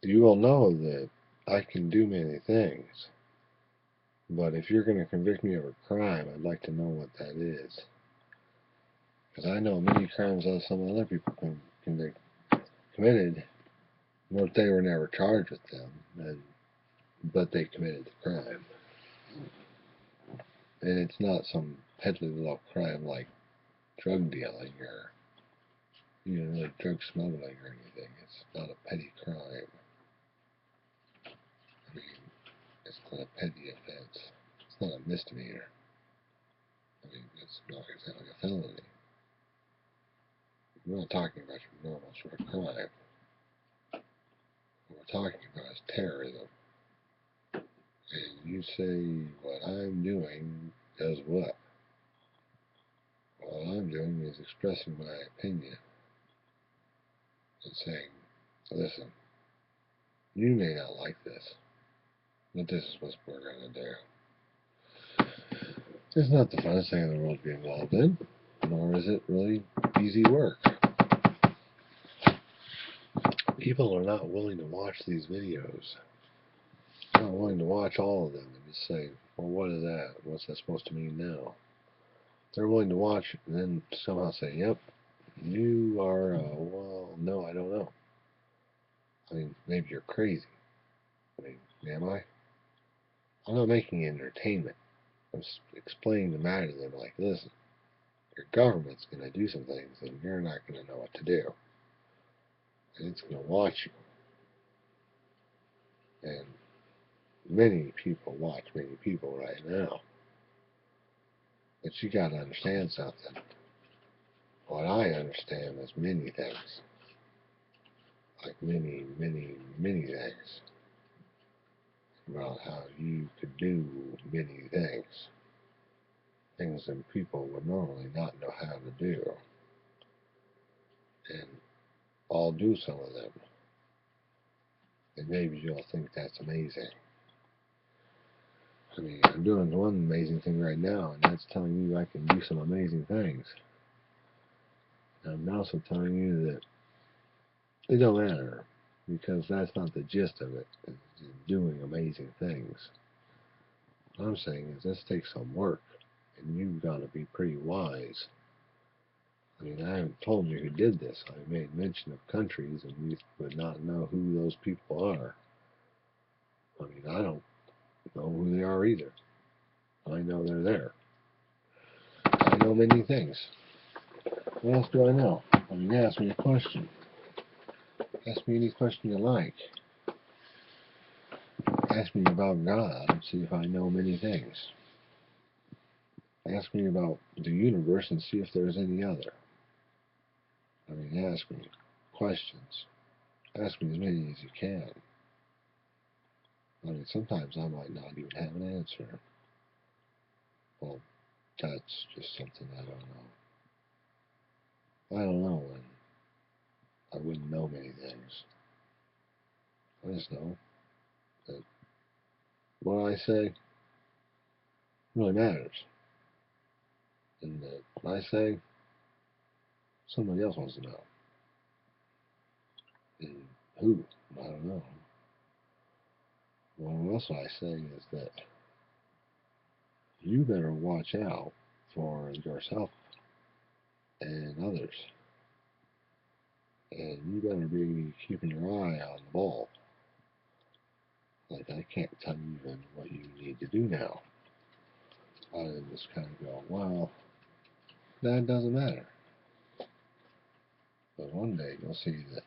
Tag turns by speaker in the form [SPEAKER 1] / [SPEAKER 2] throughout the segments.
[SPEAKER 1] you will know that I can do many things. But if you're going to convict me of a crime, I'd like to know what that is. Because I know many crimes that some other people committed, but they were never charged with them, but they committed the crime. And it's not some petty little crime like drug dealing or drug smuggling or anything. It's not a petty crime. I mean, it's not a petty offense. It's not a misdemeanor. I mean, it's not exactly a felony. We're not talking about your normal sort of crime. What we're talking about is terrorism. And you say what I'm doing does what? All I'm doing is expressing my opinion and saying, listen, you may not like this, but this is what we're going to do. It's not the funnest thing in the world to be involved in, nor is it really easy work. People are not willing to watch these videos. They're not willing to watch all of them and just say, well, what is that? What's that supposed to mean now? They're willing to watch and then somehow say, yep, you are, well, no, I don't know. I mean, maybe you're crazy. I mean, am I? I'm not making entertainment. I'm explaining the matter to them like, listen, your government's going to do some things and you're not going to know what to do. And it's going to watch you. And many people watch many people right now. But you got to understand something. What I understand is many things. Like many, many, many things. About how you could do many things. Things that people would normally not know how to do. And I'll do some of them. And maybe you'll think that's amazing. I mean, I'm doing one amazing thing right now, and that's telling you I can do some amazing things. And I'm also telling you that it don't matter, because that's not the gist of it. It's doing amazing things. What I'm saying is this takes some work, and you've got to be pretty wise. I mean, I haven't told you who did this. I made mention of countries, and you would not know who those people are. I mean, I don't know who they are either. I know they're there. I know many things. What else do I know? I mean, ask me a question. Ask me any question you like. Ask me about God and see if I know many things. Ask me about the universe and see if there's any other. I mean, ask me questions. Ask me as many as you can. I mean, sometimes I might not even have an answer. Well, that's just something I don't know. I don't know when I wouldn't know many things. I just know that what I say really matters. And that what I say, somebody else wants to know. And who? I don't know. Well, what else I say is that you better watch out for yourself and others. And you better be keeping your eye on the ball. Like, I can't tell you even what you need to do now. I just kind of go, well, that doesn't matter. But one day you'll see that,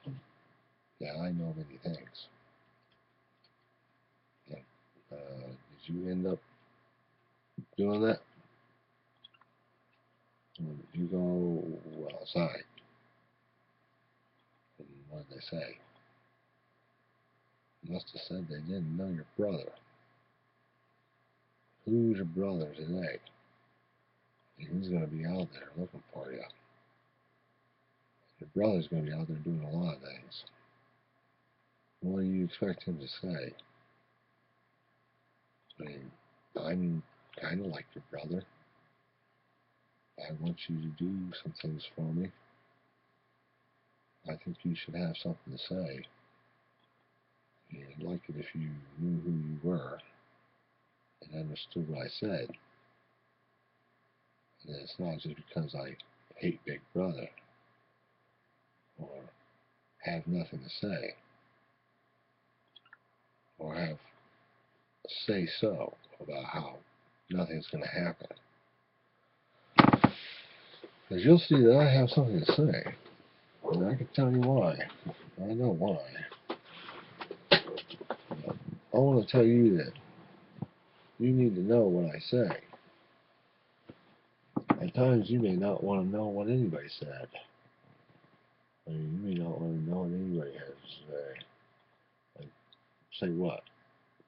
[SPEAKER 1] yeah, I know many things. And, did you end up doing that? Or did you go outside? And what did they say? You must have said they didn't know your brother. Who's your brother today? And who's going to be out there looking for you? Your brother's going to be out there doing a lot of things. What do you expect him to say? I mean, I'm kind of like your brother. I want you to do some things for me. I think you should have something to say. I'd like it if you knew who you were and understood what I said. And it's not just because I hate Big Brother or have nothing to say or have say so about how nothing's going to happen. Because you'll see that I have something to say. And I can tell you why. I know why. I want to tell you that you need to know what I say. At times you may not want to know what anybody said. I mean, you may not want to know what anybody has to say. Like, say what?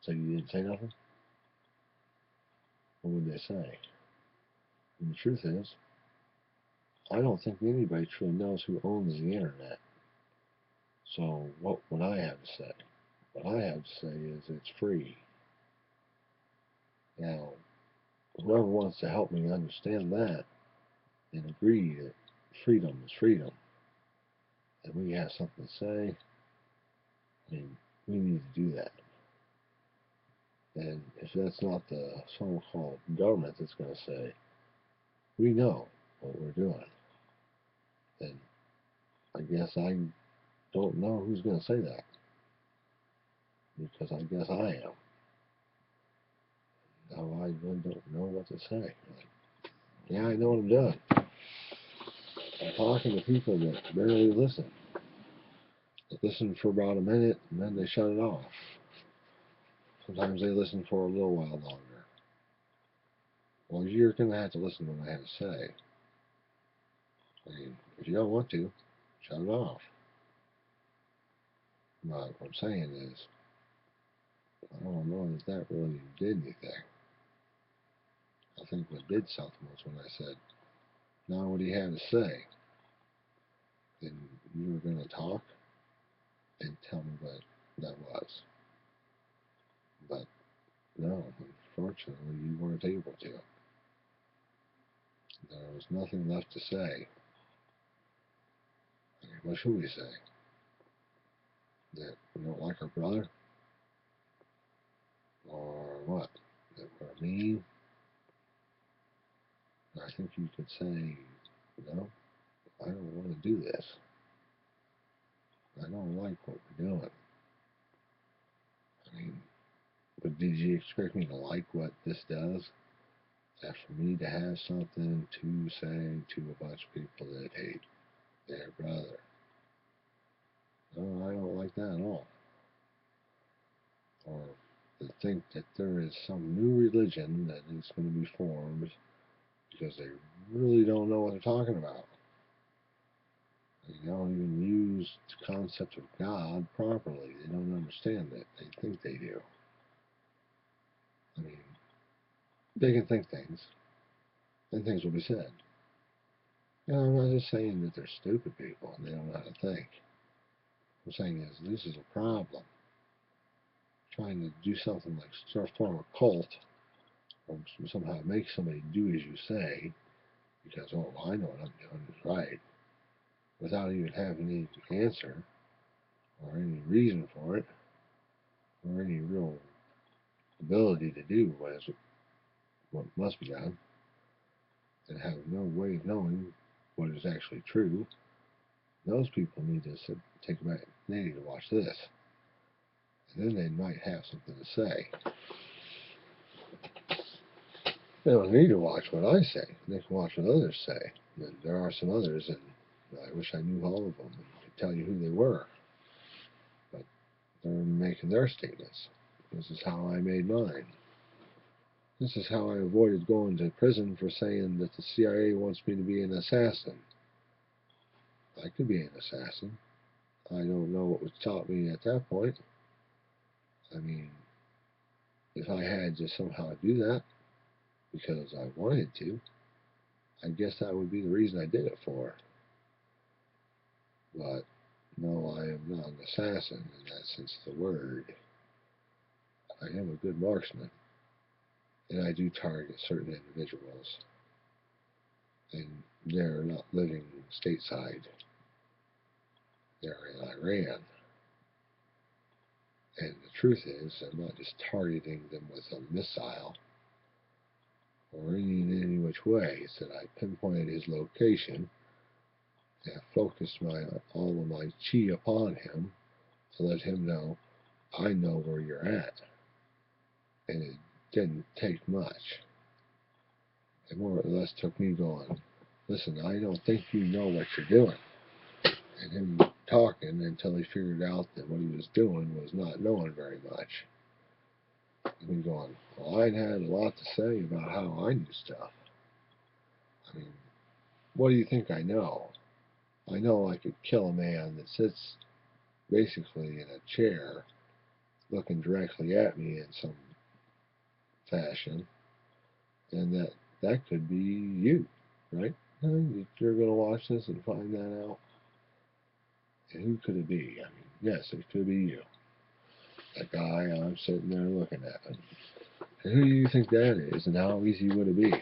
[SPEAKER 1] Say you didn't say nothing? What would they say? And the truth is, I don't think anybody truly knows who owns the internet. So what would I have to say? What I have to say is it's free. Now, whoever wants to help me understand that and agree that freedom is freedom, and we have something to say, I mean, we need to do that. And if that's not the so-called government that's going to say, we know what we're doing, then I guess I don't know who's going to say that. Because I guess I am. Now I really don't know what to say. Yeah, I know what I'm doing. I'm talking to people that barely listen. They listen for about a minute and then they shut it off. Sometimes they listen for a little while longer. Well, you're going to have to listen to what I have to say. I mean, if you don't want to, shut it off. But what I'm saying is, I don't know if that really did anything. I think what did something was when I said, now what do you have to say? And you were going to talk and tell me what that was. But no, unfortunately, you weren't able to. There was nothing left to say. I mean, what should we say? That we don't like our brother? Or what? That we're mean? I think you could say, no, I don't want to do this. I don't like what we're doing. I mean, but did you expect me to like what this does? That for me to have something to say to a bunch of people that hate their brother? No, I don't like that at all. Or to think that there is some new religion that is going to be formed because they really don't know what they're talking about. They don't even use the concept of God properly. They don't understand it. They think they do. I mean, they can think things, and things will be said. You know, I'm not just saying that they're stupid people and they don't know how to think. What I'm saying is this is a problem. Trying to do something like start form a cult or somehow make somebody do as you say because, oh, well, I know what I'm doing is right, without even having any answer or any reason for it or any real ability to do what must be done, and have no way of knowing what is actually true. Those people need to take a minute. They need to watch this, and then they might have something to say. They don't need to watch what I say. They can watch what others say. And there are some others, and I wish I knew all of them and could tell you who they were. But they're making their statements. This is how I made mine. This is how I avoided going to prison for saying that the CIA wants me to be an assassin. I could be an assassin. I don't know what was taught me at that point. I mean, if I had to somehow do that because I wanted to, I guess that would be the reason I did it for. But no, I am not an assassin in that sense of the word. I am a good marksman, and I do target certain individuals, and they're not living stateside. They're in Iran, And the truth is, I'm not just targeting them with a missile or any which way. It's that I pinpointed his location and focused all of my chi upon him to let him know I know where you're at. And it didn't take much. It more or less took me going, listen, I don't think you know what you're doing. And him talking until he figured out that what he was doing was not knowing very much. And me going, well, I had a lot to say about how I knew stuff. I mean, what do you think I know? I know I could kill a man that sits basically in a chair looking directly at me in some fashion, and that could be you, right? You're going to watch this and find that out. And who could it be? I mean, yes, it could be you. That guy I'm sitting there looking at. And who do you think that is, and how easy would it be?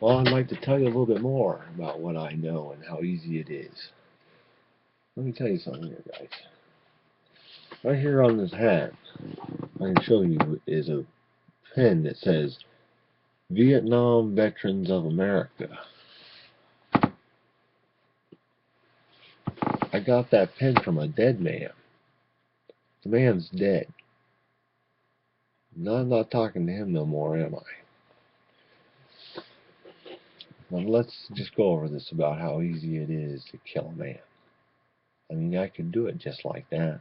[SPEAKER 1] Well, I'd like to tell you a little bit more about what I know and how easy it is. Let me tell you something here, guys. Right here on this hat, I can show you, is a pen that says Vietnam Veterans of America. I got that pen from a dead man. The man's dead. No, I'm not talking to him no more, am I? Now let's just go over this about how easy it is to kill a man. I mean, I could do it just like that.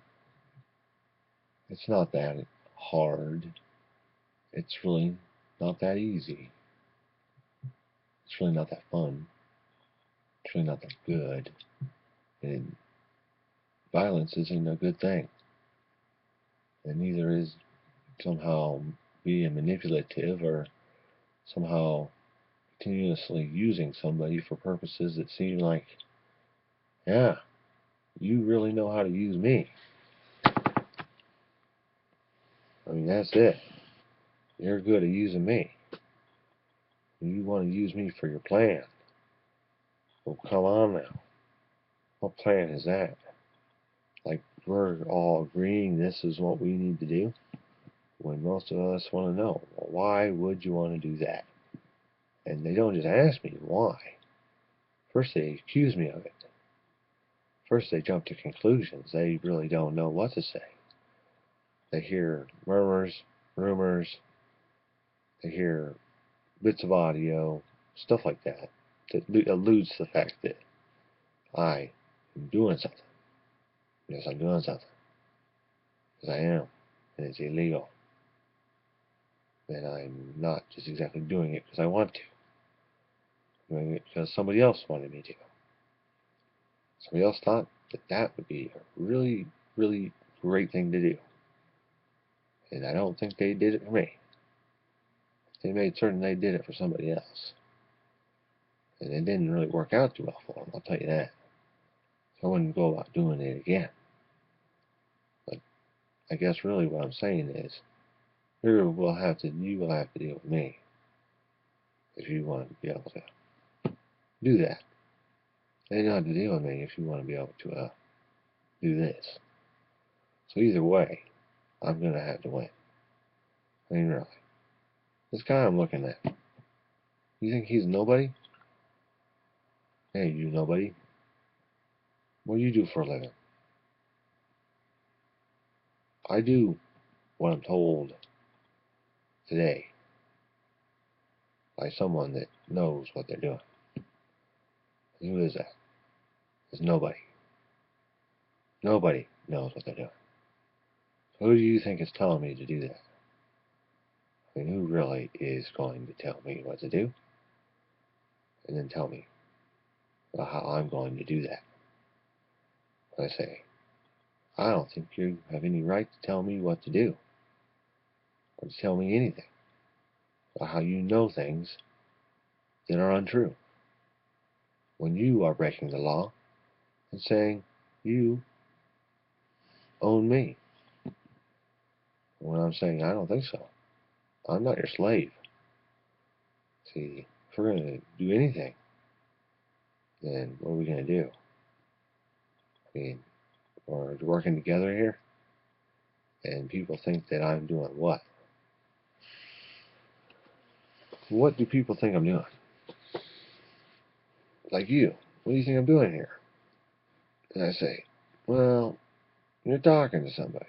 [SPEAKER 1] It's not that hard. It's really not that easy. It's really not that fun. It's really not that good. And violence isn't a good thing. And neither is somehow being manipulative or somehow continuously using somebody for purposes that seem like, yeah, you really know how to use me. I mean, that's it. You're good at using me. You want to use me for your plan. Well, come on now. What plan is that? Like, we're all agreeing this is what we need to do, when most of us want to know, well, why would you want to do that? And they don't just ask me why. First they accuse me of it. First they jump to conclusions. They really don't know what to say. They hear murmurs, rumors, they hear bits of audio, stuff like that alludes to the fact that I am doing something. Yes, I'm doing something. Because I am. And it's illegal. And I'm not just exactly doing it because I want to. I'm doing it because somebody else wanted me to. Somebody else thought that that would be a really, really great thing to do. And I don't think they did it for me. They made certain they did it for somebody else. And it didn't really work out too well for them, I'll tell you that. So I wouldn't go about doing it again. But I guess really what I'm saying is, you will have to deal with me if you want to be able to do that. And you have to deal with me if you want to be able to do this. So either way, I'm going to have to win. I mean, really. This guy I'm looking at, you think he's nobody? Hey, you nobody. What do you do for a living? I do what I'm told today by someone that knows what they're doing. And who is that? It's nobody. Nobody knows what they're doing. So who do you think is telling me to do that? I mean, who really is going to tell me what to do? And then tell me how I'm going to do that? I say, I don't think you have any right to tell me what to do. Or to tell me anything about how you know things that are untrue. When you are breaking the law and saying you own me. When I'm saying I don't think so. I'm not your slave. See, if we're going to do anything, then what are we going to do? I mean, or working together here, and people think that I'm doing what? What do people think I'm doing? Like you, what do you think I'm doing here? And I say, well, you're talking to somebody.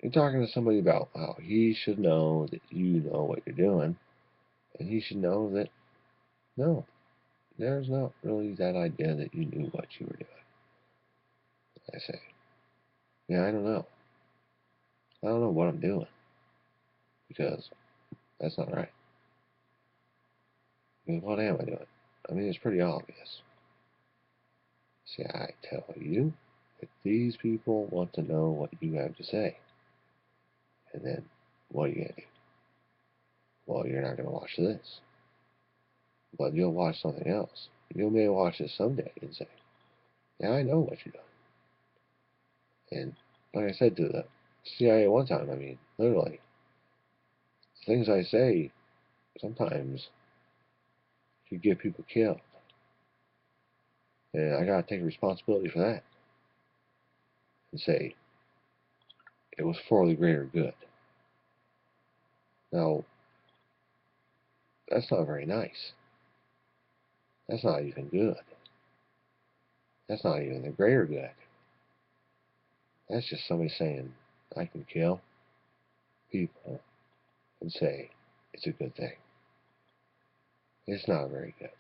[SPEAKER 1] You're talking to somebody about how he should know that you know what you're doing, and he should know that, no, there's not really that idea that you knew what you were doing. I say, yeah, I don't know. I don't know what I'm doing, because that's not right. Because what am I doing? I mean, it's pretty obvious. See, I tell you that these people want to know what you have to say. And then, what are you going to do? Well, you're not going to watch this. But you'll watch something else. You may watch this someday and say, yeah, I know what you're doing. And like I said to the CIA one time, I mean, literally, things I say sometimes could get people killed. And I got to take responsibility for that. And say, it was for the greater good. Now, that's not very nice. That's not even good. That's not even the greater good. That's just somebody saying, I can kill people and say it's a good thing. It's not very good.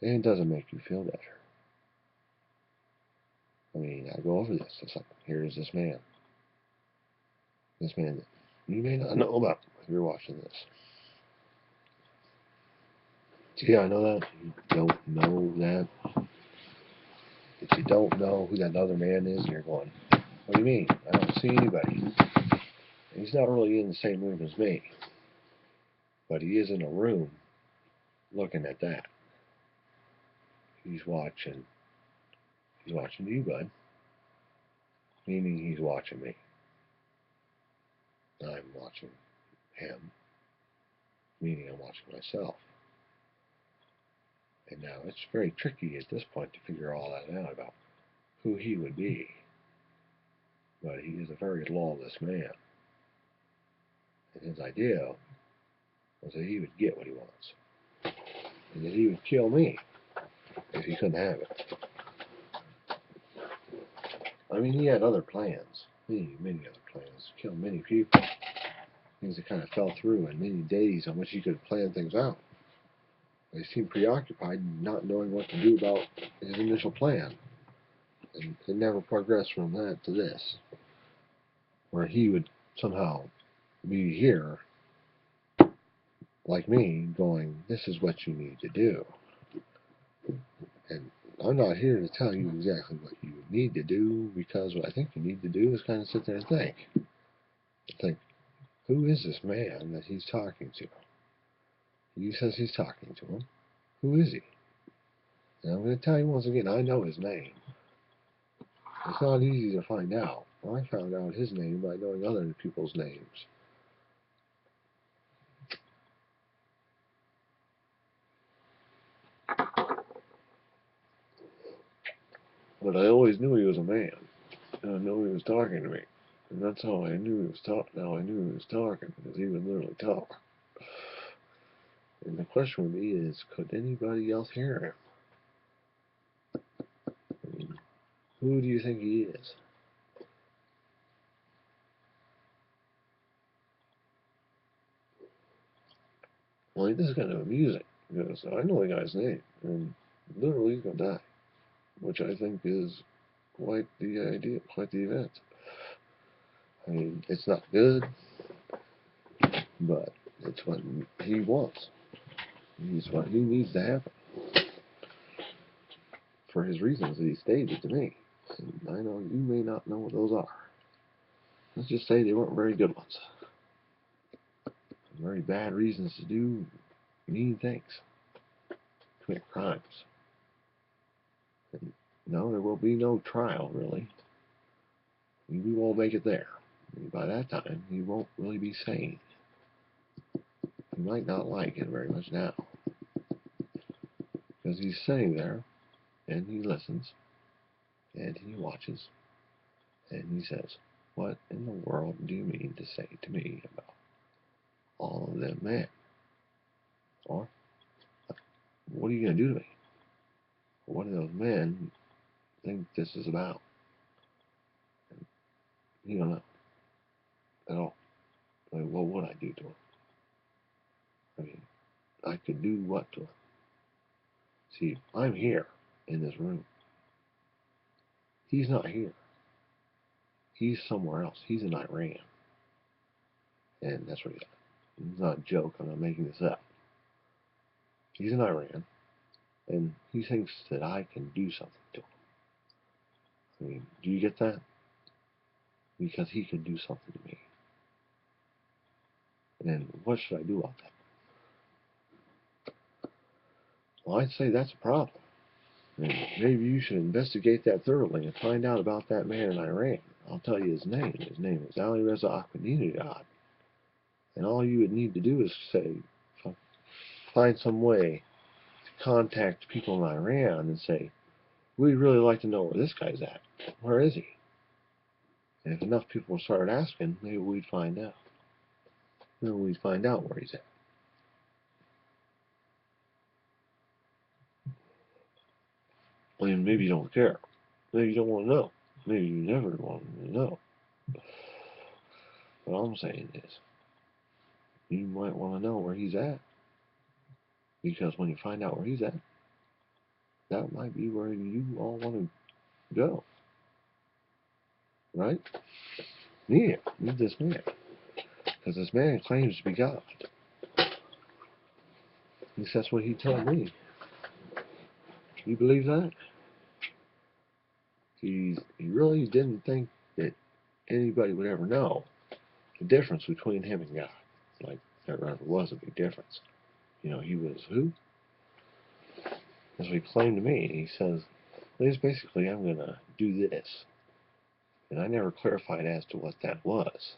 [SPEAKER 1] And it doesn't make you feel better. I mean, I go over this. It's like, here's this man. This man that you may not know about if you're watching this. See, I know that. You don't know that. If you don't know who that other man is, you're going, what do you mean? I don't see anybody. And he's not really in the same room as me. But he is in a room looking at that. He's watching you, bud. Meaning he's watching me. I'm watching him. Meaning I'm watching myself. And now it's very tricky at this point to figure all that out about who he would be. But he is a very lawless man. And his idea was that he would get what he wants. And that he would kill me if he couldn't have it. I mean, he had other plans. Many other plans. To kill many people. Things that kind of fell through in many days on which he could have planned things out. He seemed preoccupied, not knowing what to do about his initial plan. And it never progressed from that to this, where he would somehow be here, like me, going, this is what you need to do. And I'm not here to tell you exactly what you need to do, because what I think you need to do is kind of sit there and think, who is this man that he's talking to? He says he's talking to him. Who is he? And I'm going to tell you once again, I know his name. It's not easy to find out. I found out his name by knowing other people's names. But I always knew he was a man. And I knew he was talking to me. And that's how I knew he was talking. Now I knew he was talking, because he would literally talk. And the question with me is, could anybody else hear him? I mean, who do you think he is? Well, this is kind of amusing, because I know the guy's name, and literally he's going to die, which I think is quite the idea, quite the event. I mean, it's not good, but it's what he wants. It's what he needs to happen, for his reasons that he stated to me. And I know you may not know what those are. Let's just say they weren't very good ones. Very bad reasons to do mean things. Commit crimes. And no, there will be no trial, really. We won't make it there. And by that time, he won't really be sane. He might not like it very much now. Because he's sitting there, and he listens, And he watches, and he says, "What in the world do you mean to say to me about all of them men? Or what are you going to do to me? What do those men think this is about?" And you don't know at all. I mean, what would I do to him? I mean, I could do what to him? See, I'm here in this room. He's not here. He's somewhere else. He's in Iran. And that's where he's at. It's not a joke. I'm not making this up. He's in Iran. And he thinks that I can do something to him. I mean, do you get that? Because he could do something to me. And what should I do about that? Well, I'd say that's a problem. And maybe you should investigate that thoroughly and find out about that man in Iran. I'll tell you his name. His name is Ali Reza Ahmadinejad. And all you would need to do is say, find some way to contact people in Iran and say, we'd really like to know where this guy's at. Where is he? And if enough people started asking, maybe we'd find out. Maybe we'd find out where he's at. I mean, maybe you don't care. Maybe you don't want to know. Maybe you never wanted to know. What I'm saying is, you might want to know where he's at. Because when you find out where he's at, that might be where you all want to go. Right? Need this man. Because this man claims to be God. At least that's what he told me. You believe that? He really didn't think that anybody would ever know the difference between him and God. Like, there ever was a big difference. You know, he was who? That's what he claimed to me. He says, "It's basically, I'm going to do this." And I never clarified as to what that was.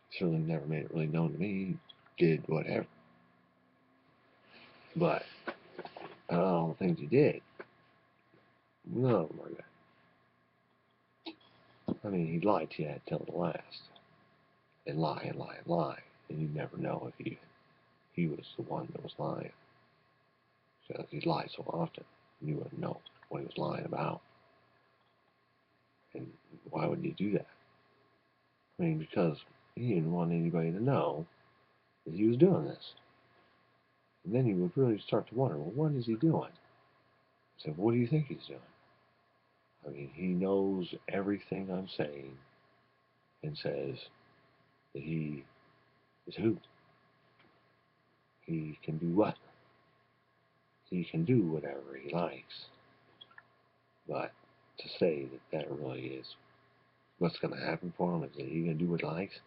[SPEAKER 1] He certainly never made it really known to me. He did whatever. But all the things he did, none of them were good. I mean, he lied to you till the last. And lie and lie and lie. And you'd never know if he was the one that was lying. Because he lied so often, you wouldn't know what he was lying about. And why would he do that? I mean, because he didn't want anybody to know that he was doing this. And then you would really start to wonder, well, what is he doing? So what do you think he's doing? I mean, he knows everything I'm saying and says that he is who? He can do what? He can do whatever he likes. But to say that that really is what's going to happen for him, is that he's going to do what he likes?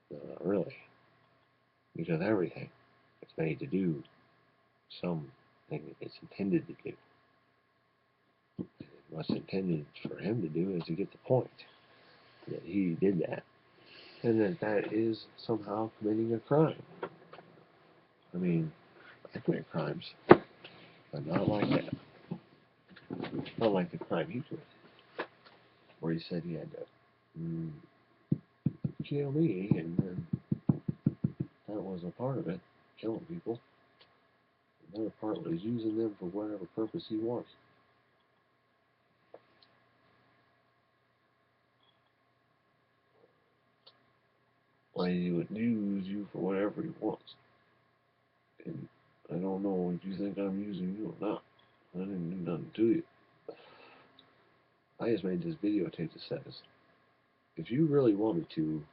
[SPEAKER 1] No, not really. Because everything is made to do something it's intended to do. And what's intended for him to do is to get the point that he did that. And that is somehow committing a crime. I mean, I commit crimes, but not like that. Not like the crime he committed, where he said he had to kill me, and then that was a part of it, killing people. Another part was using them for whatever purpose he wants. Like, he would use you for whatever he wants. And I don't know if you think I'm using you or not. I didn't do nothing to you. I just made this videotape that says, if you really wanted to,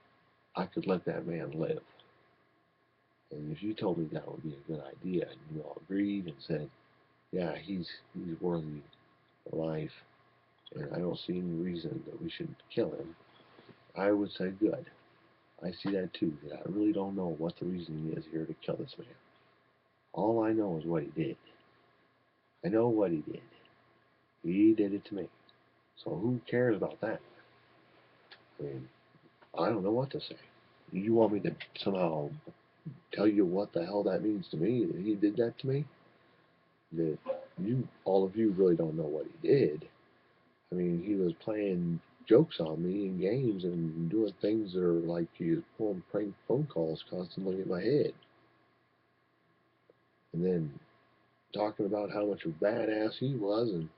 [SPEAKER 1] I could let that man live. And if you told me that would be a good idea, and you all agreed and said, yeah, he's worthy of life, and I don't see any reason that we should kill him, I would say, good. I see that too, that I really don't know what the reasoning is here to kill this man. All I know is what he did. I know what he did. He did it to me. So who cares about that? I mean, I don't know what to say. You want me to somehow tell you what the hell that means to me, that he did that to me? That all of you really don't know what he did. I mean, he was playing jokes on me in games and doing things that are like he was pulling prank phone calls constantly in my head. And then talking about how much of a badass he was and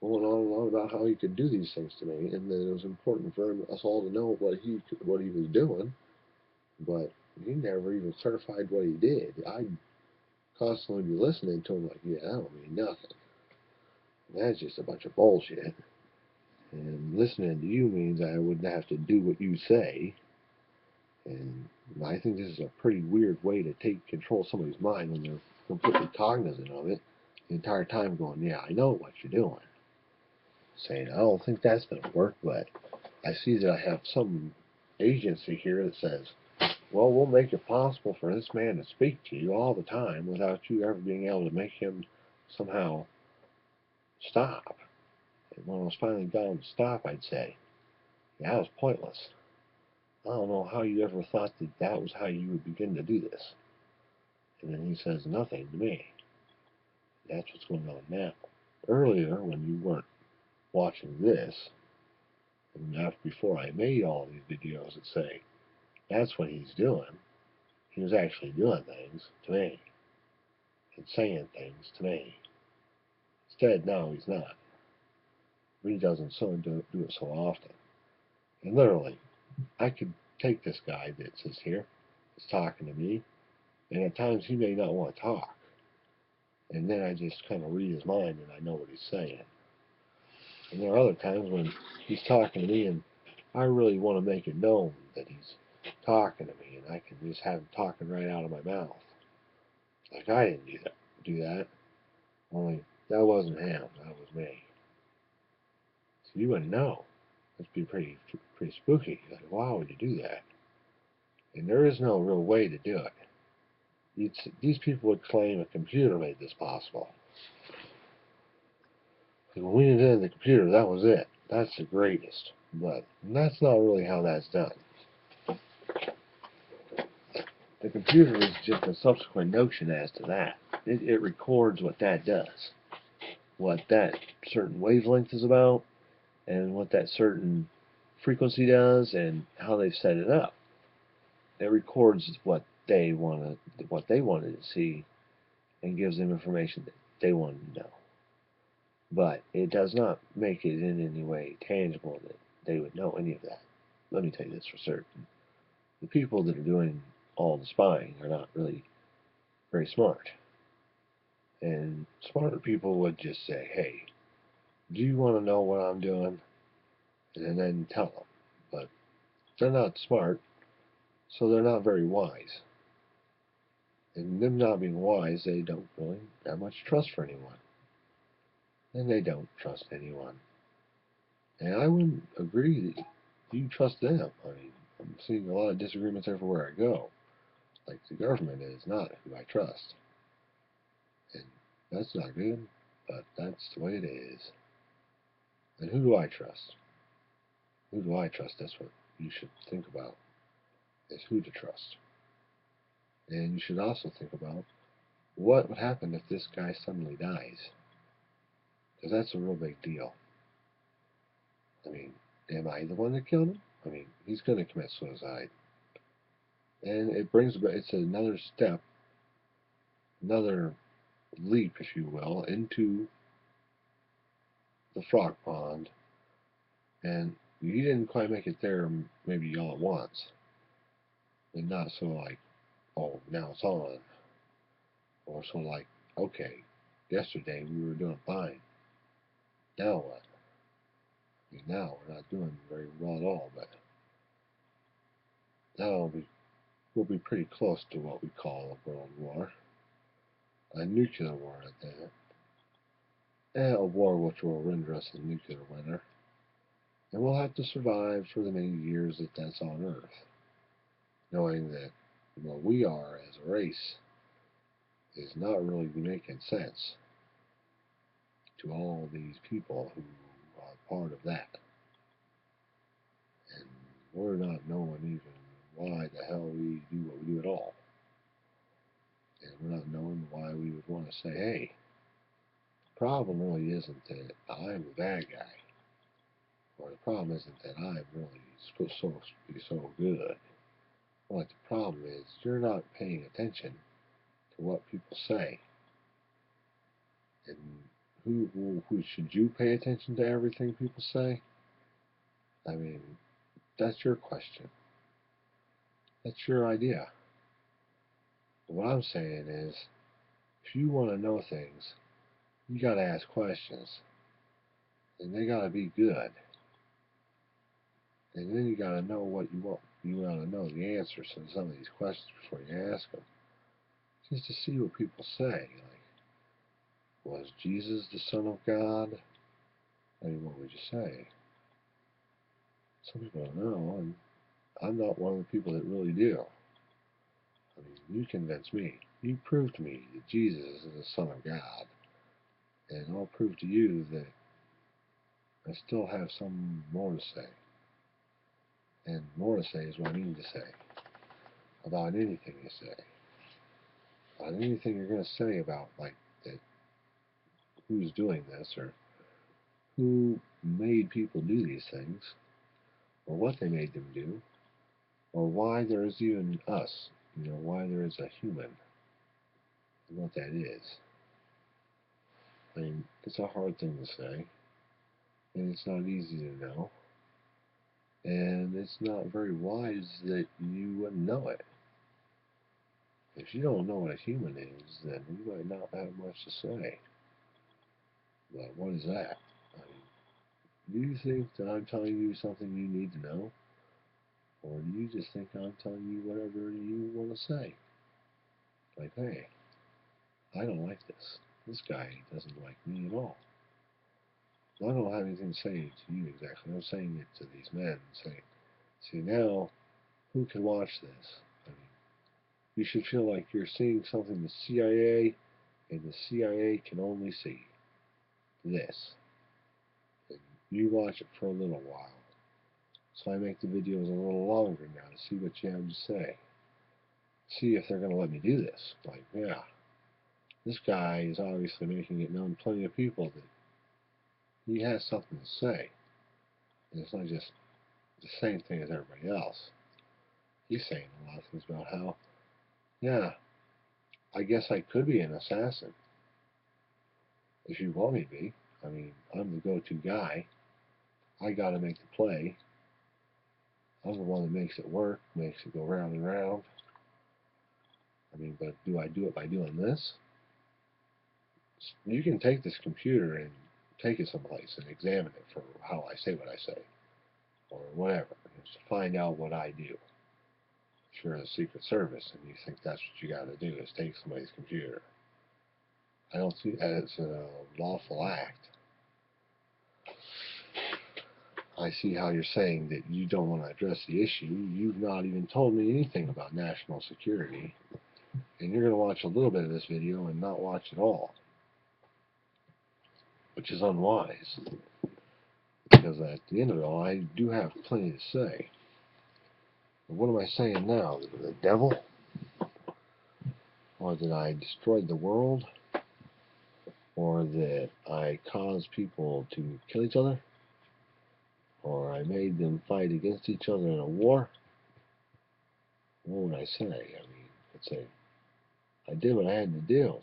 [SPEAKER 1] going on and on about how he could do these things to me, and that it was important for us all to know what he was doing, but he never even certified what he did. I'd constantly be listening to him like, yeah, that don't mean nothing. That's just a bunch of bullshit. And listening to you means I wouldn't have to do what you say. And I think this is a pretty weird way to take control of somebody's mind when they're completely cognizant of it the entire time going, yeah, I know what you're doing. Saying, I don't think that's going to work, but I see that I have some agency here that says, well, we'll make it possible for this man to speak to you all the time without you ever being able to make him somehow stop. And when I was finally got him to stop, I'd say, yeah, that was pointless. I don't know how you ever thought that that was how you would begin to do this. And then he says nothing to me. That's what's going on now. Earlier, when you weren't watching this, and after before I made all these videos that say that's what he's doing, he was actually doing things to me and saying things to me. Instead, no, he's not. He doesn't do it so often. And literally, I could take this guy that sits here, that's talking to me, and at times he may not want to talk. And then I just kind of read his mind and I know what he's saying. And there are other times when he's talking to me and I really want to make it known that he's talking to me, and I can just have him talking right out of my mouth. Like I didn't do that. Only that wasn't him, that was me. So you wouldn't know. That'd be pretty spooky. Like, why would you do that? And there is no real way to do it. These people would claim a computer made this possible. When we invented the computer, that was it. That's the greatest. But that's not really how that's done. The computer is just a subsequent notion as to that. It records what that does, what that certain wavelength is about, and what that certain frequency does, and how they've set it up. It records what they wanted to see, and gives them information that they wanted to know. But it does not make it in any way tangible that they would know any of that. Let me tell you this for certain. The people that are doing all the spying are not really very smart. And smarter people would just say, hey, do you want to know what I'm doing? And then tell them. But they're not smart, so they're not very wise. And them not being wise, they don't really have much trust for anyone. And they don't trust anyone. And I wouldn't agree that you trust them. I mean, I'm seeing a lot of disagreements everywhere I go. Like the government is not who I trust. And that's not good, but that's the way it is. And who do I trust? Who do I trust? That's what you should think about, is who to trust. And you should also think about what would happen if this guy suddenly dies. Because that's a real big deal. I mean, am I the one that killed him? I mean, he's going to commit suicide. And it's another step, another leap, if you will, into the frog pond. And you didn't quite make it there maybe all at once. And not so like, oh, now it's on. Or so like, okay, yesterday we were doing fine. Now what? I mean, now we're not doing very well at all, but now we'll be pretty close to what we call a world war. A nuclear war at that. And a war which will render us a nuclear winter. And we'll have to survive for the many years that that's on Earth, knowing that what we are as a race is not really making sense to all these people who are part of that. And we're not knowing even why the hell we do what we do at all. And we're not knowing why we would want to say, hey, the problem really isn't that I'm the bad guy. the problem isn't that I'm really supposed to be so good. What the problem is, you're not paying attention to what people say. And who should you pay attention to everything people say? I mean, that's your question. That's your idea. But what I'm saying is, if you want to know things, you got to ask questions. And they got to be good. And then you got to know what you want. You want to know the answers to some of these questions before you ask them. Just to see what people say. Like, was Jesus the Son of God? I mean, what would you say? Some people don't know, and I'm not one of the people that really do. I mean, you convince me. You prove to me that Jesus is the Son of God. And I'll prove to you that I still have some more to say. And more to say is what I need to say. About anything you say. About anything you're going to say about, like, that, who's doing this, or who made people do these things, or what they made them do, or why there is even us, why there is a human, and what that is. I mean, it's a hard thing to say, and it's not easy to know, and it's not very wise that you wouldn't know it. If you don't know what a human is, then you might not have much to say. But what is that? I mean, do you think that I'm telling you something you need to know? Or do you just think I'm telling you whatever you want to say? Like, hey, I don't like this. This guy doesn't like me at all. Well, I don't have anything to say to you exactly. I'm saying it to these men, saying, see, now, who can watch this? I mean, you should feel like you're seeing something the CIA, and the CIA can only see this. And you watch it for a little while. So I make the videos a little longer now to see what you have to say. See if they're going to let me do this. Like, yeah, this guy is obviously making it known to plenty of people that he has something to say. And it's not just the same thing as everybody else. He's saying a lot of things about how, yeah, I guess I could be an assassin. If you want me to be. I mean, I'm the go-to guy. I got to make the play. I'm the one that makes it work, makes it go round and round. I mean, but do I do it by doing this? You can take this computer and take it someplace and examine it for how I say what I say, or whatever, just to find out what I do. If you're in the Secret Service and you think that's what you got to do is take somebody's computer, I don't see that as a lawful act. I see how you're saying that you don't want to address the issue. You've not even told me anything about national security, and you're going to watch a little bit of this video and not watch it all, which is unwise, because at the end of it all, I do have plenty to say. But what am I saying now? The devil? Or that I destroyed the world? Or that I caused people to kill each other? Or I made them fight against each other in a war? What would I say? I mean, I'd say, I did what I had to do.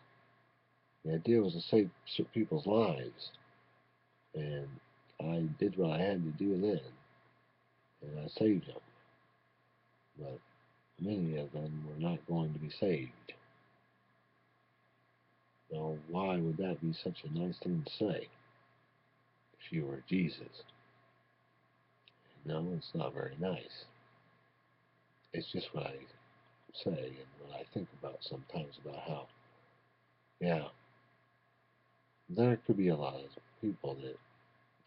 [SPEAKER 1] The idea was to save people's lives. And I did what I had to do then. And I saved them. But many of them were not going to be saved. Now, why would that be such a nice thing to say if you were Jesus? No, it's not very nice. It's just what I say and what I think about sometimes about how, yeah, there could be a lot of people that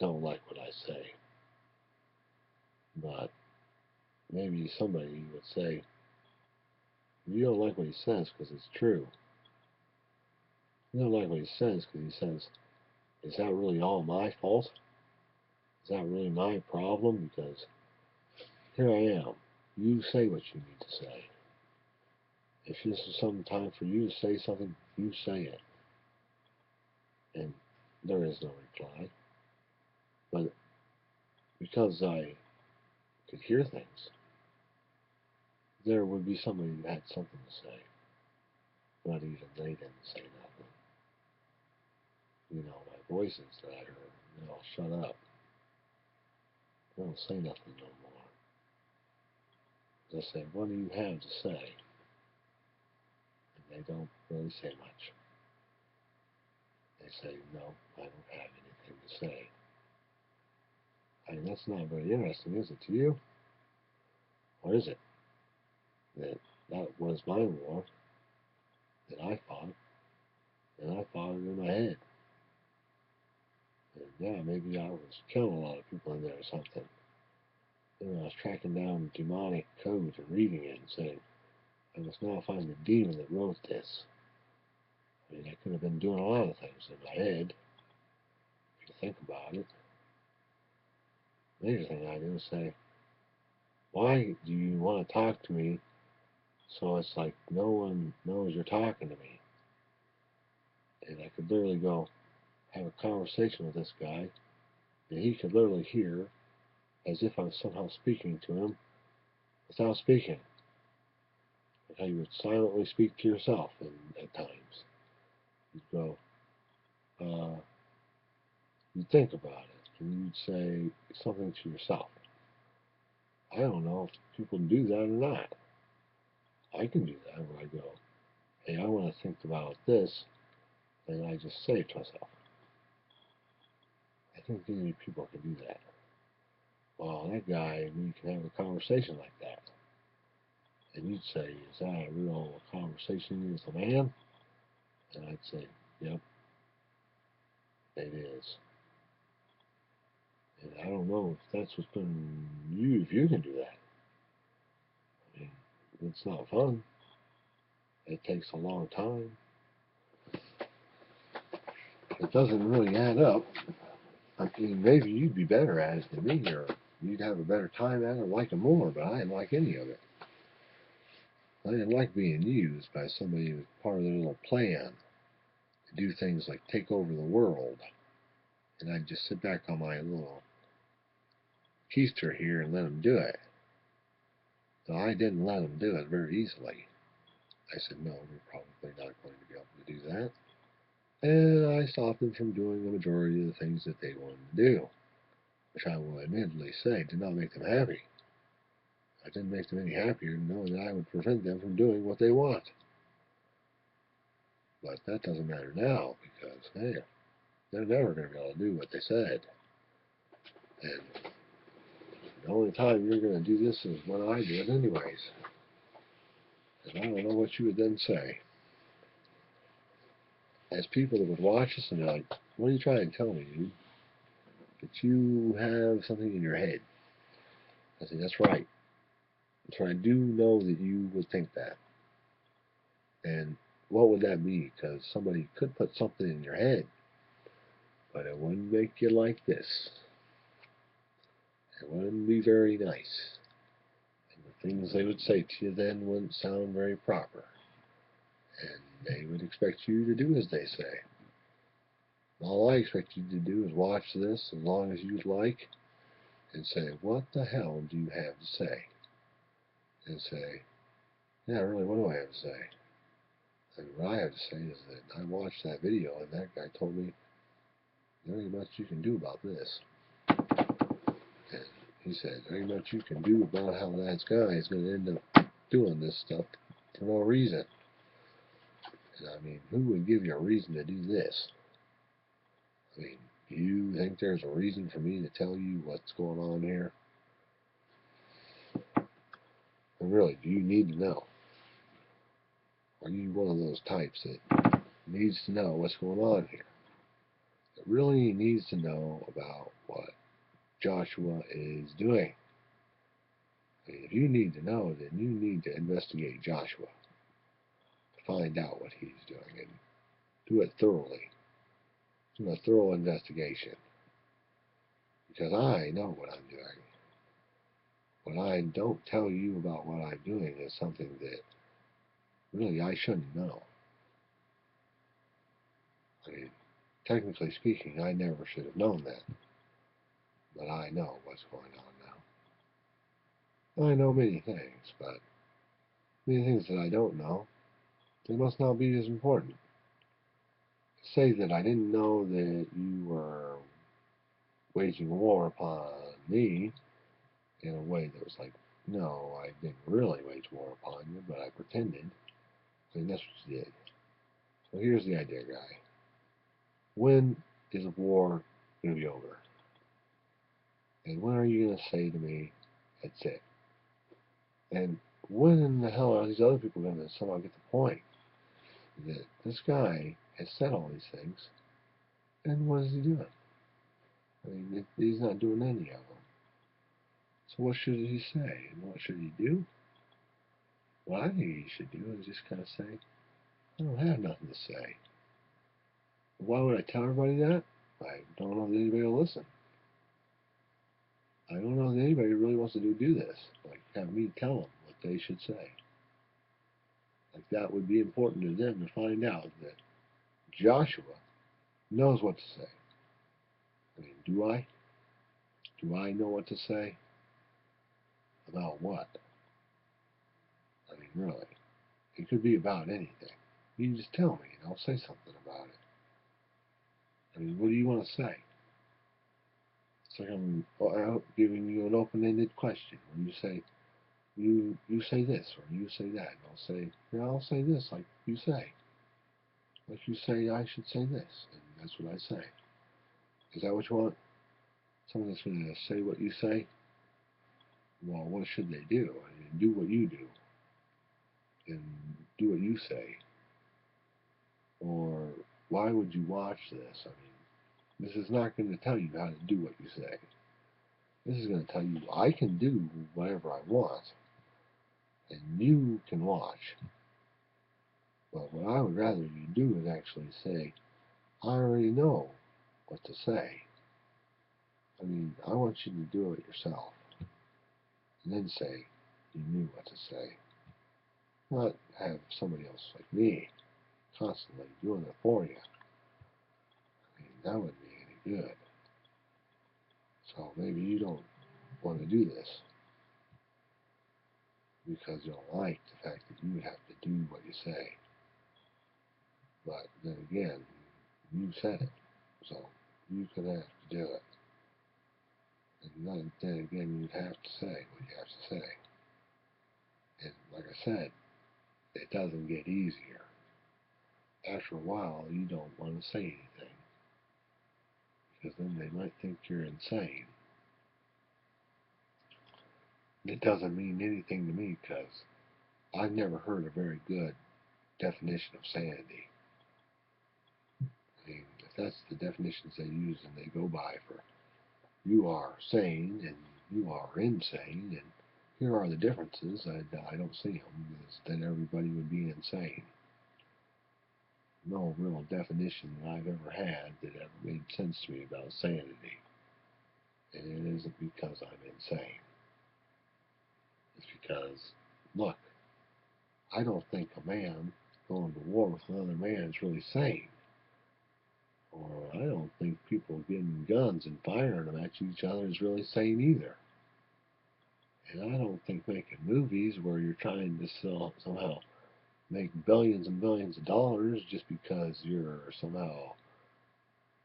[SPEAKER 1] don't like what I say. But maybe somebody would say, you don't like what he says because it's true. You don't like what he says because he says, is that really all my fault? Is that really my problem? Because here I am. You say what you need to say. If this is some time for you to say something, you say it. And there is no reply. But because I could hear things, there would be somebody who had something to say. Not even they didn't say nothing. My voices that I heard, shut up. They don't say nothing no more. They say, what do you have to say? And they don't really say much. They say, no, I don't have anything to say. I mean, that's not very interesting, is it to you? Or is it? That was my war, that I fought, and I fought it in my head. And yeah, maybe I was killing a lot of people in there or something. I was tracking down demonic codes and reading it and saying, I must now find the demon that wrote this. I mean, I could have been doing a lot of things in my head, if you think about it. The major thing I do is say, why do you want to talk to me so it's like no one knows you're talking to me? And I could literally go have a conversation with this guy, and he could literally hear as if I was somehow speaking to him without speaking. Like how you would silently speak to yourself at times. You'd go, you'd think about it, and you'd say something to yourself. I don't know if people do that or not. I can do that where I go, hey, I want to think about this, and I just say it to myself. I think many people can do that. Well, that guy, we can have a conversation like that. And you'd say, is that a real conversation with a man? And I'd say, yep, it is. And I don't know if that's what's been you, if you can do that. I mean, it's not fun. It takes a long time. It doesn't really add up. I mean, maybe you'd be better at it than me, or you'd have a better time at it, or like it more, but I didn't like any of it. I didn't like being used by somebody who was part of their little plan to do things like take over the world. And I'd just sit back on my little keister here and let them do it. So I didn't let them do it very easily. I said, no, we're probably not going to be able to do that. And I stopped them from doing the majority of the things that they wanted to do, which I will admittedly say did not make them happy. I didn't make them any happier to know that I would prevent them from doing what they want. But that doesn't matter now because, hey, they're never going to be able to do what they said. And the only time you're going to do this is when I do it anyways. And I don't know what you would then say. As people that would watch us and they're like, what are you trying to tell me, dude? That you have something in your head. I say, that's right. So I do know that you would think that. And what would that be? Because somebody could put something in your head, but it wouldn't make you like this. It wouldn't be very nice. And the things they would say to you then wouldn't sound very proper. And they would expect you to do as they say. All I expect you to do is watch this as long as you'd like and say, what the hell do you have to say? And say, yeah, really, what do I have to say? And what I have to say is that I watched that video and that guy told me there ain't much you can do about this. And he said, there ain't much you can do about how that guy is going to end up doing this stuff for no reason. And I mean, who would give you a reason to do this? I mean, do you think there's a reason for me to tell you what's going on here? And really, do you need to know? Are you one of those types that needs to know what's going on here? That really needs to know about what Joshua is doing. I mean, if you need to know, then you need to investigate Joshua to find out what he's doing and do it thoroughly. Do a thorough investigation. Because I know what I'm doing. What I don't tell you about what I'm doing is something that really I shouldn't know. I mean, technically speaking, I never should have known that. but I know what's going on now. I know many things, but many things that I don't know, they must not be as important. Say that I didn't know that you were waging war upon me in a way that was like, no, I didn't really wage war upon you, but I pretended. I mean, that's what you did. So here's the idea, guy. When is war going to be over? And when are you going to say to me, that's it? And when in the hell are these other people going to somehow get the point that this guy has said all these things, and what is he doing? I mean, he's not doing any of them. So what should he say, and what should he do? What I think he should do is just kind of say, I don't have nothing to say. Why would I tell everybody that? I don't know that anybody will listen. I don't know that anybody really wants to do this. Like, have me tell them what they should say. Like, that would be important to them to find out that Joshua knows what to say. I mean, do I? Do I know what to say? About what? I mean, really. It could be about anything. You can just tell me, and I'll say something about it. I mean, what do you want to say? It's like I'm giving you an open-ended question. When you say, you say this, or you say that, and I'll say, yeah, I'll say this, like you say. Like you say, I should say this, and that's what I say. Is that what you want? Someone that's going to say what you say? Well, what should they do? I mean, do what you do, and do what you say. Or why would you watch this? I mean, this is not going to tell you how to do what you say. This is going to tell you I can do whatever I want, and you can watch. But what I would rather you do is actually say, I already know what to say. I mean, I want you to do it yourself. And then say you knew what to say. Not have somebody else like me constantly doing it for you. I mean, that wouldn't be any good. So maybe you don't want to do this because you don't like the fact that you have to do what you say. But then again, you said it, so you could have to do it. And then again, you'd have to say what you have to say. And like I said, it doesn't get easier. After a while, you don't want to say anything because then they might think you're insane. It doesn't mean anything to me because I've never heard a very good definition of sanity. I mean, if that's the definitions they use and they go by for you are sane and you are insane, and here are the differences, I don't see them, because then everybody would be insane. No real definition that I've ever had that ever made sense to me about sanity. And it isn't because I'm insane. It's because, look, I don't think a man going to war with another man is really sane. Or I don't think people getting guns and firing them at each other is really sane either. And I don't think making movies where you're trying to somehow make billions and billions of dollars just because you're somehow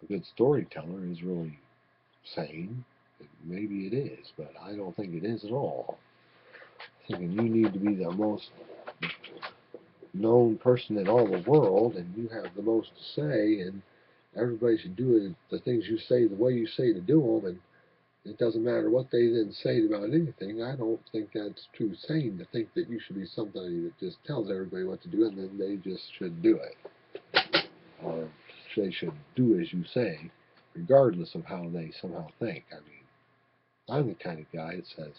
[SPEAKER 1] a good storyteller is really sane. Maybe it is, but I don't think it is at all. Thinking you need to be the most known person in all the world and you have the most to say and everybody should do the things you say the way you say to do them, and it doesn't matter what they then say about anything. I don't think that's too sane to think that you should be somebody that just tells everybody what to do and then they just should do it. Or they should do as you say, regardless of how they somehow think. I mean, I'm the kind of guy that says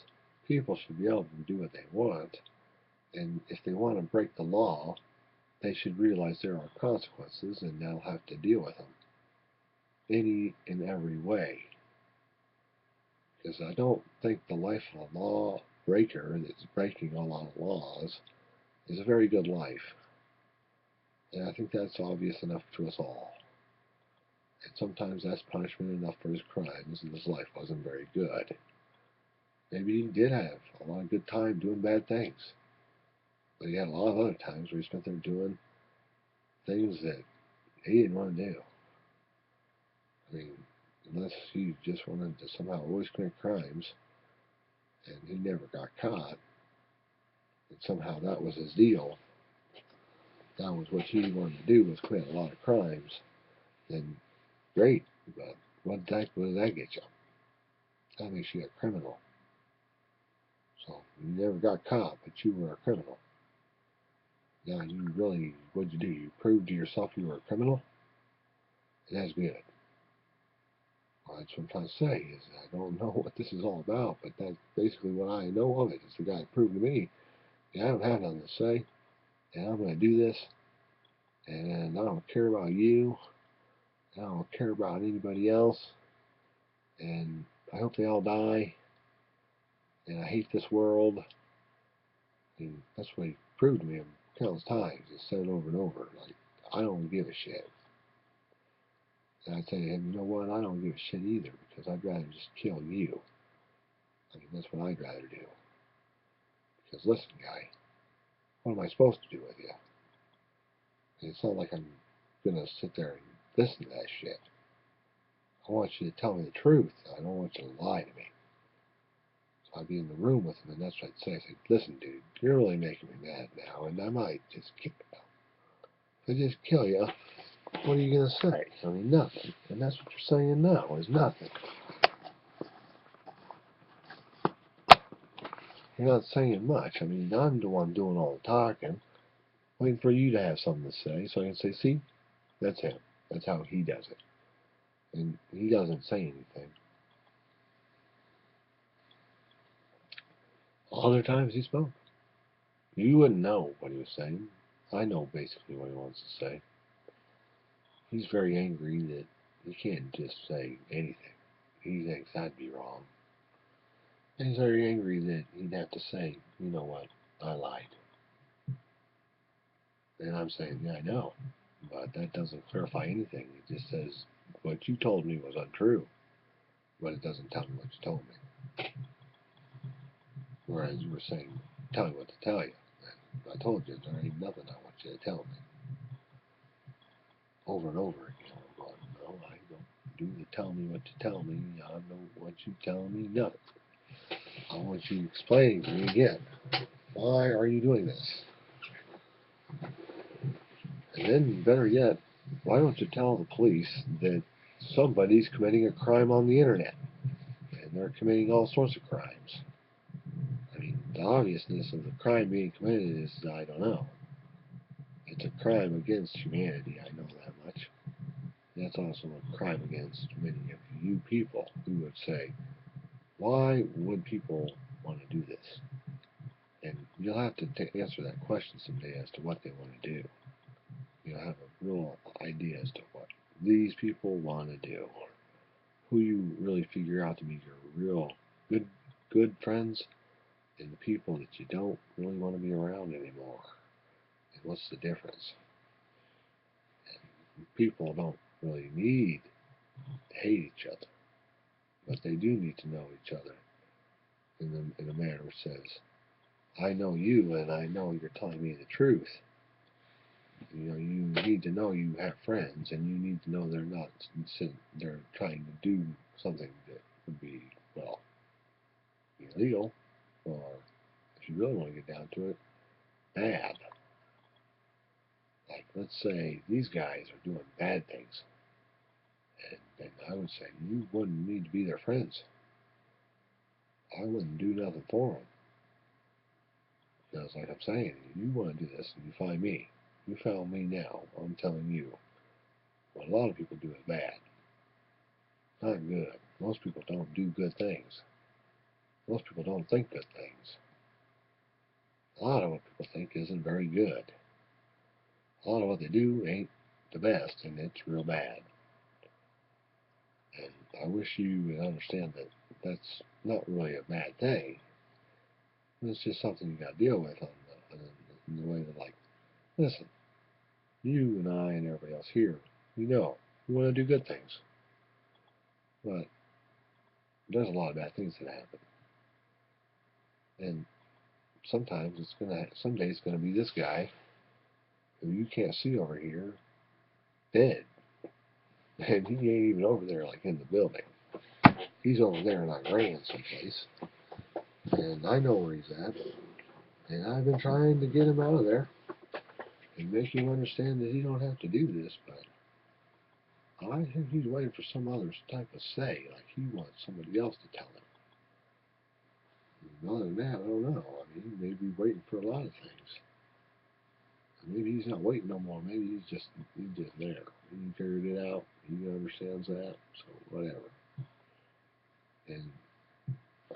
[SPEAKER 1] people should be able to do what they want, and if they want to break the law, they should realize there are consequences and they'll have to deal with them any and every way. Because I don't think the life of a law breaker that's breaking a lot of laws is a very good life. And I think that's obvious enough to us all. And sometimes that's punishment enough for his crimes, and his life wasn't very good. Maybe he did have a lot of good time doing bad things. But he had a lot of other times where he spent there doing things that he didn't want to do. I mean, unless he just wanted to somehow always commit crimes, and he never got caught, and somehow that was his deal, that was what he wanted to do, was commit a lot of crimes, then great. But what does that get you? That makes you a criminal. So you never got caught, but you were a criminal. Now you really, what'd you do? You proved to yourself you were a criminal? And that's good. Well, that's what I'm trying to say, is I don't know what this is all about, but that's basically what I know of it. It's the guy proved to me, yeah, I don't have nothing to say, and I'm going to do this, and I don't care about you, and I don't care about anybody else, and I hope they all die, and I hate this world. And that's what he proved to me countless times. He said it over and over, like, I don't give a shit. And I'd say to him, you know what, I don't give a shit either, because I'd rather just kill you. I mean, that's what I'd rather do. Because listen, guy, what am I supposed to do with you? And it's not like I'm going to sit there and listen to that shit. I want you to tell me the truth. I don't want you to lie to me. So I'd be in the room with him, and that's what I'd say. I'd say, listen, dude, you're really making me mad now, and I might just kill you. If I just kill you, what are you going to say? I mean, nothing. And that's what you're saying now, is nothing. You're not saying much. I mean, I'm the one doing all the talking, waiting for you to have something to say, so I can say, see, that's him. That's how he does it. And he doesn't say anything. Other times he spoke. You wouldn't know what he was saying. I know basically what he wants to say. He's very angry that he can't just say anything. He thinks that'd be wrong. And he's very angry that he'd have to say, you know what, I lied. And I'm saying, yeah, I know. But that doesn't clarify anything. It just says what you told me was untrue. But it doesn't tell me what you told me. Whereas you were saying, tell me what to tell you. And I told you there ain't nothing I want you to tell me. Over and over again, I'm going, no, I don't do the tell me what to tell me. I don't want you telling me nothing. I want you explaining to me again. Why are you doing this? And then, better yet, why don't you tell the police that somebody's committing a crime on the internet? And they're committing all sorts of crimes. I mean, the obviousness of the crime being committed is, I don't know. It's a crime against humanity, I know that much. That's also a crime against many of you people who would say, why would people want to do this? And you'll have to answer that question someday as to what they want to do. You'll have a real idea as to what these people want to do. Who you really figure out to be your real good friends, and the people that you don't really want to be around anymore. And what's the difference? And people don't really need to hate each other, but they do need to know each other in a manner which says, I know you, and I know you're telling me the truth. You know, you need to know you have friends, and you need to know they're trying to do something that would be, well, illegal, or if you really want to get down to it, bad. Like, let's say these guys are doing bad things, and then I would say you wouldn't need to be their friends. I wouldn't do nothing for them. Because, like I'm saying, you want to do this, and you find me. You found me now. I'm telling you, what a lot of people do is bad. Not good. Most people don't do good things. Most people don't think good things. A lot of what people think isn't very good. A lot of what they do ain't the best, and it's real bad. And I wish you would understand that that's not really a bad thing. It's just something you got to deal with in the way that, like, listen, you and I and everybody else here, we know We want to do good things. But there's a lot of bad things that happen. And sometimes someday it's gonna be this guy who you can't see over here, dead. And he ain't even over there like in the building. He's over there in Iran someplace. And I know where he's at. And I've been trying to get him out of there and make him understand that he don't have to do this, but I think he's waiting for some other type of say, like he wants somebody else to tell him. And other than that, I don't know. I mean, he may be waiting for a lot of things. Maybe he's not waiting no more. Maybe he's just there. He figured it out. He understands that. So whatever. And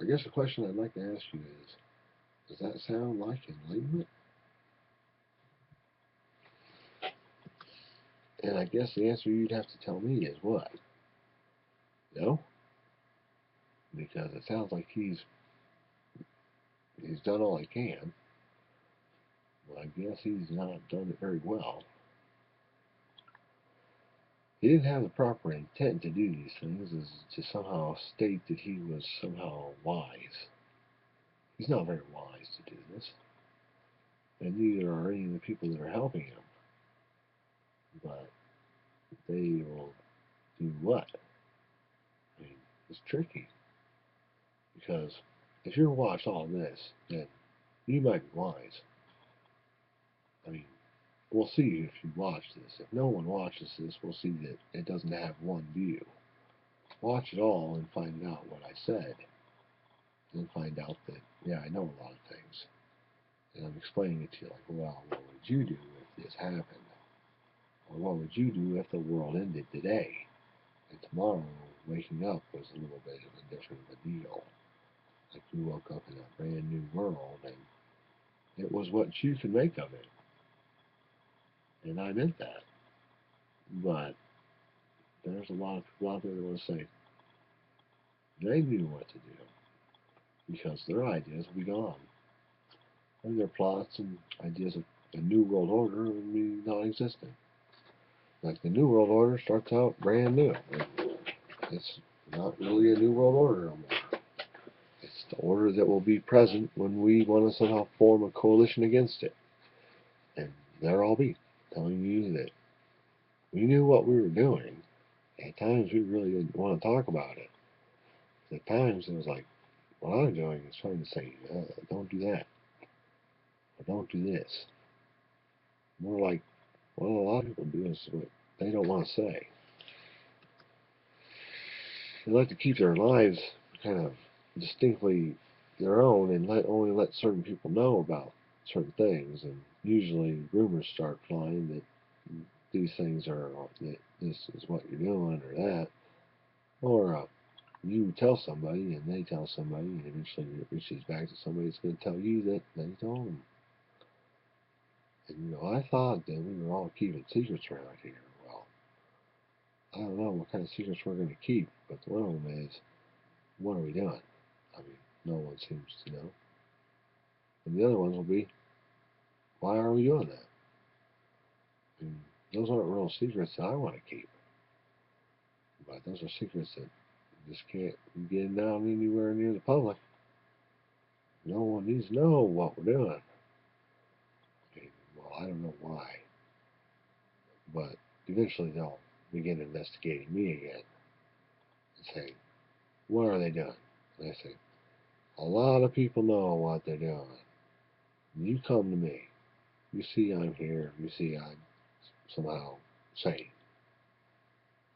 [SPEAKER 1] I guess the question I'd like to ask you is, does that sound like enlightenment? And I guess the answer you'd have to tell me is what? No? Because it sounds like he's done all he can. But I guess he's not done it very well. He didn't have the proper intent to do these things, is to somehow state that he was somehow wise. He's not very wise to do this. And neither are any of the people that are helping him. But they will do what? I mean, it's tricky. Because if you watch all this, then you might be wise. I mean, we'll see if you watch this. If no one watches this, we'll see that it doesn't have one view. Watch it all and find out what I said. And find out that, yeah, I know a lot of things. And I'm explaining it to you like, well, what would you do if this happened? Or what would you do if the world ended today? And tomorrow, waking up was a little bit of a different of a deal. Like you woke up in a brand new world, and it was what you could make of it. And I meant that. But there's a lot of people out there that want to say they knew what to do because their ideas will be gone. And their plots and ideas of a new world order will be non-existent. Like the new world order starts out brand new. It's not really a new world order no more. It's the order that will be present when we want to somehow form a coalition against it. And there I'll be, telling you that we knew what we were doing. At times we really didn't want to talk about it. At times it was like, what I'm doing is trying to say, don't do that. Or don't do this. More like what a lot of people do is what they don't want to say. They like to keep their lives kind of distinctly their own and only let certain people know about certain things. And usually rumors start flying that these things are, that this is what you're doing or that. Or you tell somebody and they tell somebody and eventually it reaches back to somebody that's going to tell you that they told them. And I thought that we were all keeping secrets around here. Well, I don't know what kind of secrets we're going to keep, but one of them is, what are we doing? I mean, no one seems to know. And the other ones will be, why are we doing that? And those aren't real secrets that I want to keep. But those are secrets that just can't get down anywhere near the public. No one needs to know what we're doing. Well, I don't know why. But eventually they'll begin investigating me again and say, what are they doing? And I say, a lot of people know what they're doing. You come to me. You see I'm here. You see I'm somehow sane.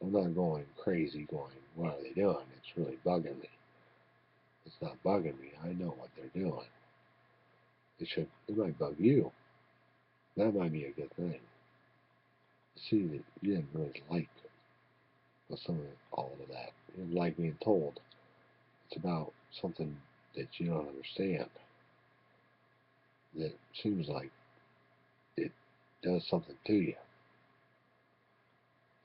[SPEAKER 1] I'm not going crazy going, what are they doing? It's really bugging me. It's not bugging me. I know what they're doing. It might bug you. That might be a good thing. See that you didn't really like all of that. You didn't like being told. It's about something that you don't understand. That seems like it does something to you.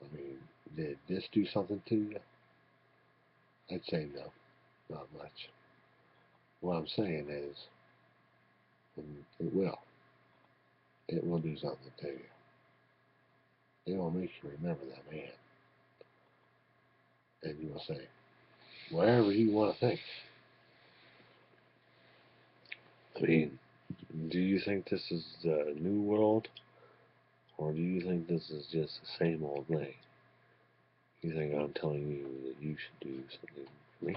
[SPEAKER 1] I mean, did this do something to you? I'd say no, not much. What I'm saying is, it will. It will do something to you. It will make you remember that man. And you will say whatever you want to think. I mean, do you think this is the new world, or do you think this is just the same old thing? You think I'm telling you that you should do something for me?